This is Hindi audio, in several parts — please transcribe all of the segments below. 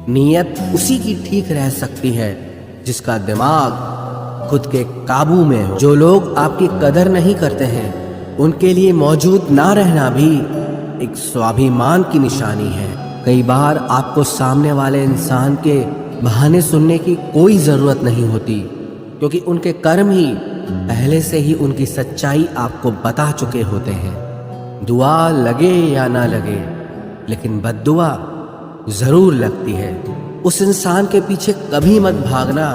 नीयत उसी की ठीक रह सकती है जिसका दिमाग खुद के काबू में हो। जो लोग आपकी कदर नहीं करते हैं उनके लिए मौजूद ना रहना भी एक स्वाभिमान की निशानी है। कई बार आपको सामने वाले इंसान के बहाने सुनने की कोई ज़रूरत नहीं होती, क्योंकि उनके कर्म ही पहले से ही उनकी सच्चाई आपको बता चुके होते हैं। दुआ लगे या ना लगे, लेकिन बद्दुआ ज़रूर लगती है। उस इंसान के पीछे कभी मत भागना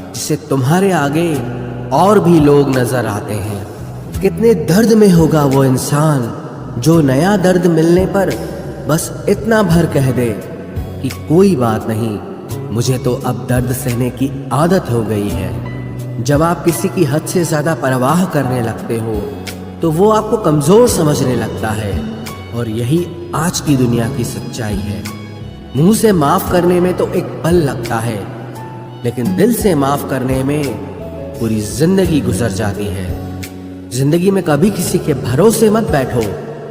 जिसे तुम्हारे आगे और भी लोग नज़र आते हैं। कितने दर्द में होगा वो इंसान जो नया दर्द मिलने पर बस इतना भर कह दे कि कोई बात नहीं, मुझे तो अब दर्द सहने की आदत हो गई है। जब आप किसी की हद से ज़्यादा परवाह करने लगते हो तो वो आपको कमज़ोर समझने लगता है, और यही आज की दुनिया की सच्चाई है। मुंह से माफ़ करने में तो एक पल लगता है, लेकिन दिल से माफ़ करने में पूरी ज़िंदगी गुजर जाती है। ज़िंदगी में कभी किसी के भरोसे मत बैठो।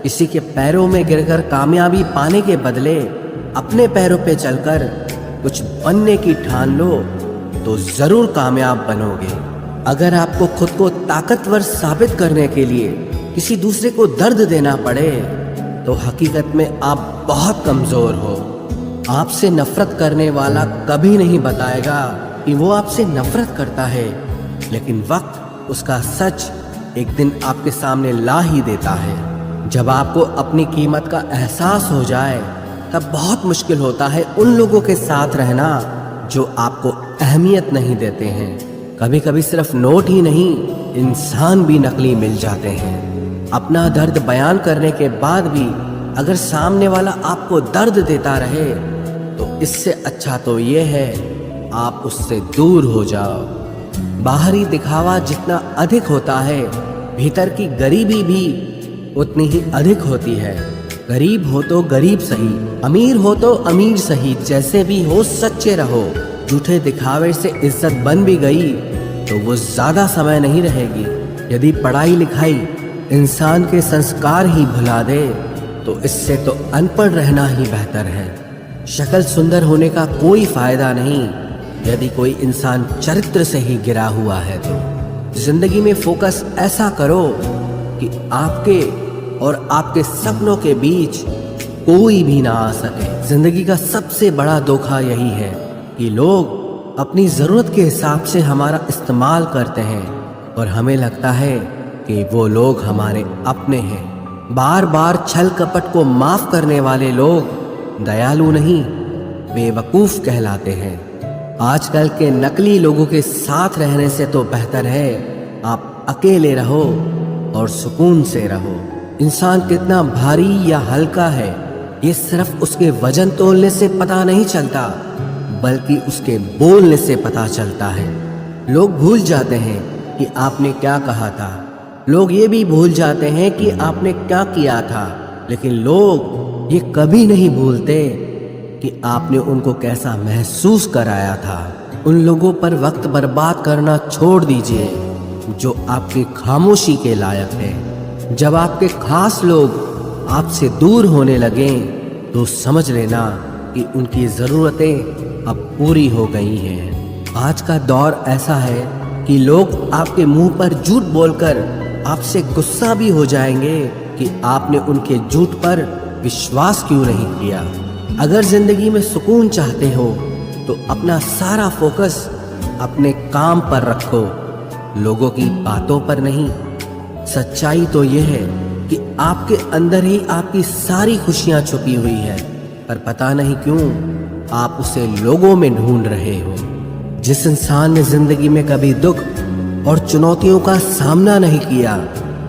किसी के पैरों में गिरकर कामयाबी पाने के बदले अपने पैरों पे चलकर कुछ बनने की ठान लो तो ज़रूर कामयाब बनोगे। अगर आपको खुद को ताकतवर साबित करने के लिए किसी दूसरे को दर्द देना पड़े तो हकीकत में आप बहुत कमज़ोर हो। आपसे नफरत करने वाला कभी नहीं बताएगा कि वो आपसे नफरत करता है, लेकिन वक्त उसका सच एक दिन आपके सामने ला ही देता है। जब आपको अपनी कीमत का एहसास हो जाए तब बहुत मुश्किल होता है उन लोगों के साथ रहना जो आपको अहमियत नहीं देते हैं। कभी कभी सिर्फ नोट ही नहीं, इंसान भी नकली मिल जाते हैं। अपना दर्द बयान करने के बाद भी अगर सामने वाला आपको दर्द देता रहे तो इससे अच्छा तो ये है आप उससे दूर हो जाओ। बाहरी दिखावा जितना अधिक होता है, भीतर की गरीबी भी उतनी ही अधिक होती है। गरीब हो तो गरीब सही, अमीर हो तो अमीर सही, जैसे भी हो सच्चे रहो। झूठे दिखावे से इज्जत बन भी गई तो वो ज़्यादा समय नहीं रहेगी। यदि पढ़ाई लिखाई इंसान के संस्कार ही भुला दे तो इससे तो अनपढ़ रहना ही बेहतर है। शक्ल सुंदर होने का कोई फ़ायदा नहीं यदि कोई इंसान चरित्र से ही गिरा हुआ है। तो जिंदगी में फोकस ऐसा करो कि आपके और आपके सपनों के बीच कोई भी ना आ सके। जिंदगी का सबसे बड़ा धोखा यही है कि लोग अपनी ज़रूरत के हिसाब से हमारा इस्तेमाल करते हैं और हमें लगता है कि वो लोग हमारे अपने हैं। बार बार छल कपट को माफ़ करने वाले लोग दयालु नहीं, बेवकूफ़ कहलाते हैं। आजकल के नकली लोगों के साथ रहने से तो बेहतर है आप अकेले रहो और सुकून से रहो। इंसान कितना भारी या हल्का है ये सिर्फ उसके वजन तोलने से पता नहीं चलता, बल्कि उसके बोलने से पता चलता है। लोग भूल जाते हैं कि आपने क्या कहा था, लोग ये भी भूल जाते हैं कि आपने क्या किया था, लेकिन लोग ये कभी नहीं भूलते कि आपने उनको कैसा महसूस कराया था। उन लोगों पर वक्त बर्बाद करना छोड़ दीजिए जो आपकी खामोशी के लायक है। जब आपके खास लोग आपसे दूर होने लगें तो समझ लेना कि उनकी ज़रूरतें अब पूरी हो गई हैं। आज का दौर ऐसा है कि लोग आपके मुंह पर झूठ बोलकर आपसे गुस्सा भी हो जाएंगे कि आपने उनके झूठ पर विश्वास क्यों नहीं किया। अगर जिंदगी में सुकून चाहते हो तो अपना सारा फोकस अपने काम पर रखो, लोगों की बातों पर नहीं। सच्चाई तो ये है कि आपके अंदर ही आपकी सारी खुशियां छुपी हुई है, पर पता नहीं क्यों आप उसे लोगों में ढूंढ रहे हो। जिस इंसान ने जिंदगी में कभी दुख और चुनौतियों का सामना नहीं किया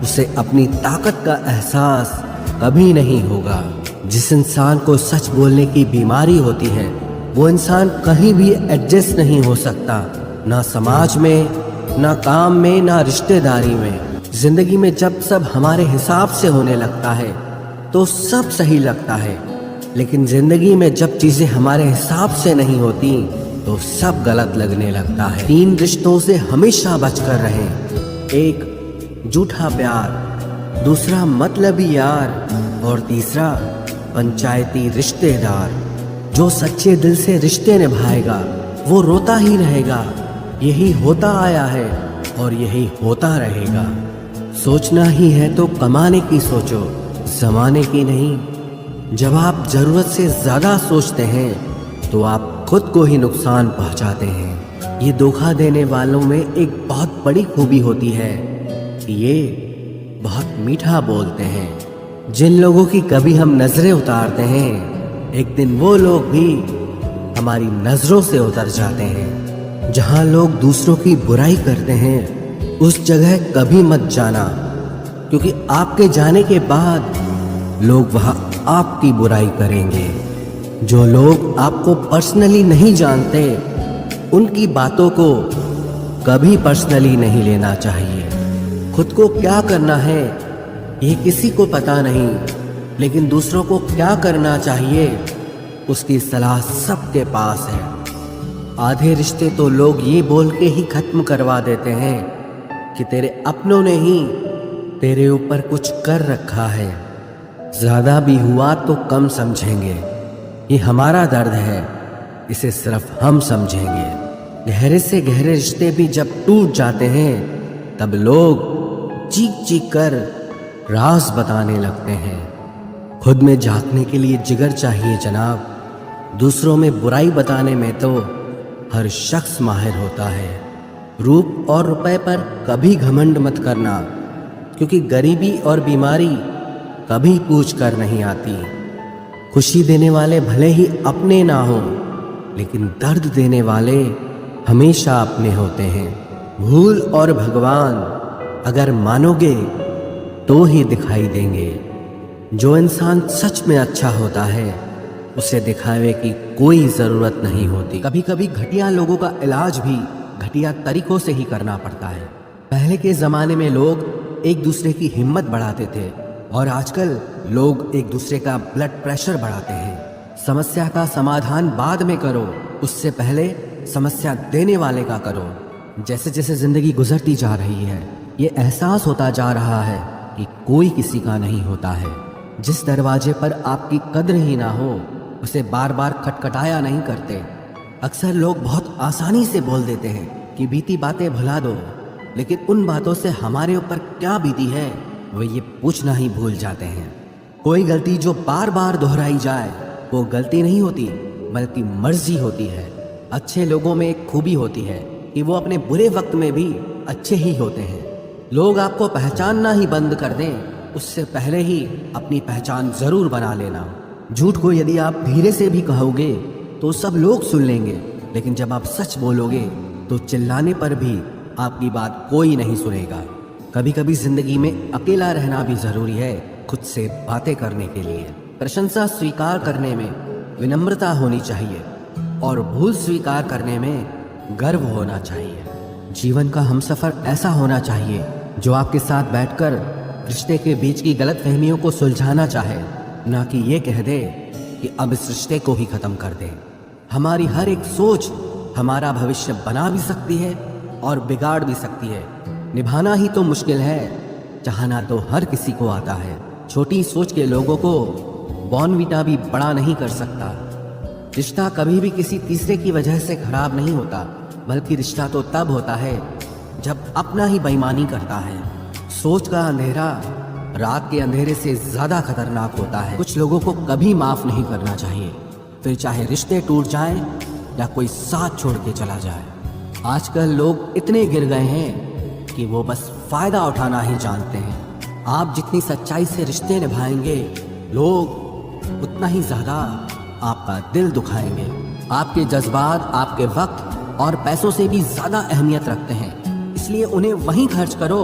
उसे अपनी ताकत का एहसास कभी नहीं होगा। जिस इंसान को सच बोलने की बीमारी होती है वो इंसान कहीं भी एडजस्ट नहीं हो सकता, ना समाज में, ना काम में, ना रिश्तेदारी में। जिंदगी में जब सब हमारे हिसाब से होने लगता है तो सब सही लगता है, लेकिन जिंदगी में जब चीजें हमारे हिसाब से नहीं होती तो सब गलत लगने लगता है। 3 रिश्तों से हमेशा बचकर रहें। 1 झूठा प्यार, दूसरा मतलबी यार और तीसरा पंचायती रिश्तेदार। जो सच्चे दिल से रिश्ते निभाएगा वो रोता ही रहेगा। यही होता आया है और यही होता रहेगा। सोचना ही है तो कमाने की सोचो, जमाने की नहीं। जब आप जरूरत से ज्यादा सोचते हैं तो आप खुद को ही नुकसान पहुंचाते हैं। ये धोखा देने वालों में एक बहुत बड़ी खूबी होती है कि ये बहुत मीठा बोलते हैं। जिन लोगों की कभी हम नजरें उतारते हैं, एक दिन वो लोग भी हमारी नजरों से उतर जाते हैं। जहां लोग दूसरों की बुराई करते हैं उस जगह कभी मत जाना, क्योंकि आपके जाने के बाद लोग वहां आपकी बुराई करेंगे। जो लोग आपको पर्सनली नहीं जानते उनकी बातों को कभी पर्सनली नहीं लेना चाहिए। खुद को क्या करना है ये किसी को पता नहीं, लेकिन दूसरों को क्या करना चाहिए उसकी सलाह सबके पास है। आधे रिश्ते तो लोग ये बोल के ही खत्म करवा देते हैं कि तेरे अपनों ने ही तेरे ऊपर कुछ कर रखा है। ज्यादा भी हुआ तो कम समझेंगे, ये हमारा दर्द है, इसे सिर्फ हम समझेंगे। गहरे से गहरे रिश्ते भी जब टूट जाते हैं तब लोग चीख चीख कर राज बताने लगते हैं। खुद में झांकने के लिए जिगर चाहिए जनाब, दूसरों में बुराई बताने में तो हर शख्स माहिर होता है। रूप और रुपए पर कभी घमंड मत करना, क्योंकि गरीबी और बीमारी कभी पूछ कर नहीं आती। खुशी देने वाले भले ही अपने ना हों, लेकिन दर्द देने वाले हमेशा अपने होते हैं। भूल और भगवान अगर मानोगे तो ही दिखाई देंगे। जो इंसान सच में अच्छा होता है उसे दिखावे की कोई ज़रूरत नहीं होती। कभी कभी घटिया लोगों का इलाज भी घटिया तरीकों से ही करना पड़ता है। पहले के ज़माने में लोग एक दूसरे की हिम्मत बढ़ाते थे और आजकल लोग एक दूसरे का ब्लड प्रेशर बढ़ाते हैं। समस्या का समाधान बाद में करो, उससे पहले समस्या देने वाले का करो। जैसे जैसे जिंदगी गुजरती जा रही है ये एहसास होता जा रहा है कि कोई किसी का नहीं होता है। जिस दरवाजे पर आपकी कद्र ही ना हो उसे बार बार खटखटाया नहीं करते। अक्सर लोग बहुत आसानी से बोल देते हैं कि बीती बातें भुला दो, लेकिन उन बातों से हमारे ऊपर क्या बीती है वो ये पूछना ही भूल जाते हैं। कोई गलती जो बार बार दोहराई जाए वो गलती नहीं होती बल्कि मर्जी होती है। अच्छे लोगों में एक खूबी होती है कि वो अपने बुरे वक्त में भी अच्छे ही होते हैं। लोग आपको पहचानना ही बंद कर दें उससे पहले ही अपनी पहचान जरूर बना लेना। झूठ को यदि आप धीरे से भी कहोगे तो सब लोग सुन लेंगे, लेकिन जब आप सच बोलोगे तो चिल्लाने पर भी आपकी बात कोई नहीं सुनेगा। कभी कभी जिंदगी में अकेला रहना भी जरूरी है खुद से बातें करने के लिए। प्रशंसा स्वीकार करने में विनम्रता होनी चाहिए और भूल स्वीकार करने में गर्व होना चाहिए। जीवन का हमसफर ऐसा होना चाहिए जो आपके साथ बैठकर रिश्ते के बीच की गलतफहमियों को सुलझाना चाहे, ना कि ये कह दे कि अब इस रिश्ते को ही खत्म कर दे। हमारी हर एक सोच हमारा भविष्य बना भी सकती है और बिगाड़ भी सकती है। निभाना ही तो मुश्किल है, चाहना तो हर किसी को आता है। छोटी सोच के लोगों को बॉर्नविटा भी बड़ा नहीं कर सकता। रिश्ता कभी भी किसी तीसरे की वजह से खराब नहीं होता, बल्कि रिश्ता तो तब होता है जब अपना ही बेईमानी करता है। सोच का अंधेरा रात के अंधेरे से ज्यादा खतरनाक होता है। कुछ लोगों को कभी माफ नहीं करना चाहिए, फिर चाहे रिश्ते टूट जाएं या कोई साथ छोड़ के चला जाए। आजकल लोग इतने गिर गए हैं कि वो बस फायदा उठाना ही जानते हैं। आप जितनी सच्चाई से रिश्ते निभाएंगे लोग उतना ही ज्यादा आपका दिल दुखाएंगे। आपके जज्बात आपके वक्त और पैसों से भी ज्यादा अहमियत रखते हैं, इसलिए उन्हें वहीं खर्च करो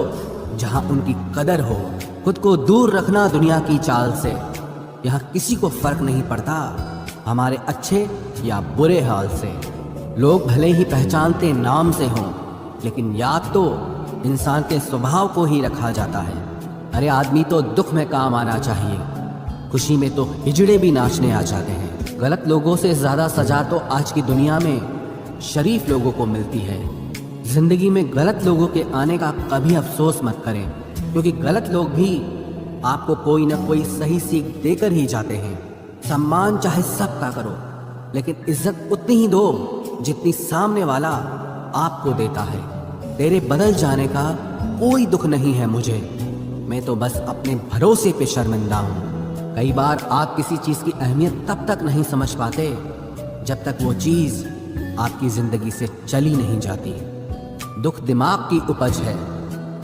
जहां उनकी कदर हो। खुद को दूर रखना दुनिया की चाल से। यहाँ किसी को फर्क नहीं पड़ता हमारे अच्छे या बुरे हाल से। लोग भले ही पहचानते नाम से हों, लेकिन याद तो इंसान के स्वभाव को ही रखा जाता है। अरे आदमी तो दुख में काम आना चाहिए, खुशी में तो हिजड़े भी नाचने आ जाते हैं। गलत लोगों से ज्यादा सजा तो आज की दुनिया में शरीफ लोगों को मिलती है। जिंदगी में गलत लोगों के आने का कभी अफसोस मत करें, क्योंकि गलत लोग भी आपको कोई न कोई सही सीख देकर ही जाते हैं। सम्मान चाहे सबका करो, लेकिन इज्जत उतनी ही दो जितनी सामने वाला आपको देता है। तेरे बदल जाने का कोई दुख नहीं है मुझे, मैं तो बस अपने भरोसे पे शर्मिंदा हूँ। कई बार आप किसी चीज की अहमियत तब तक नहीं समझ पाते जब तक वो चीज आपकी जिंदगी से चली नहीं जाती। दुख दिमाग की उपज है,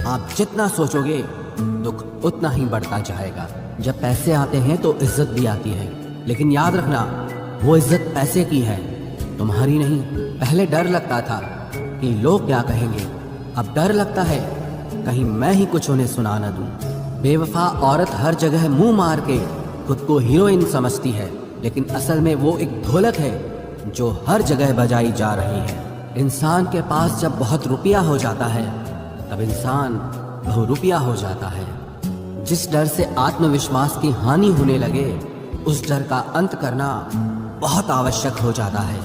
आप जितना सोचोगे दुख उतना ही बढ़ता जाएगा। जब पैसे आते हैं तो इज्जत भी आती है, लेकिन याद रखना वो इज्जत पैसे की है, तुम्हारी नहीं। पहले डर लगता था कि लोग क्या कहेंगे, अब डर लगता है कहीं मैं ही कुछ उन्हें सुना न दूं। बेवफा औरत हर जगह मुंह मार के खुद को हीरोइन समझती है, लेकिन असल में वो एक ढोलक है जो हर जगह बजाई जा रही है। इंसान के पास जब बहुत रुपया हो जाता है तब इंसान बहुरुपया हो जाता है। जिस डर से आत्मविश्वास की हानि होने लगे उस डर का अंत करना बहुत आवश्यक हो जाता है।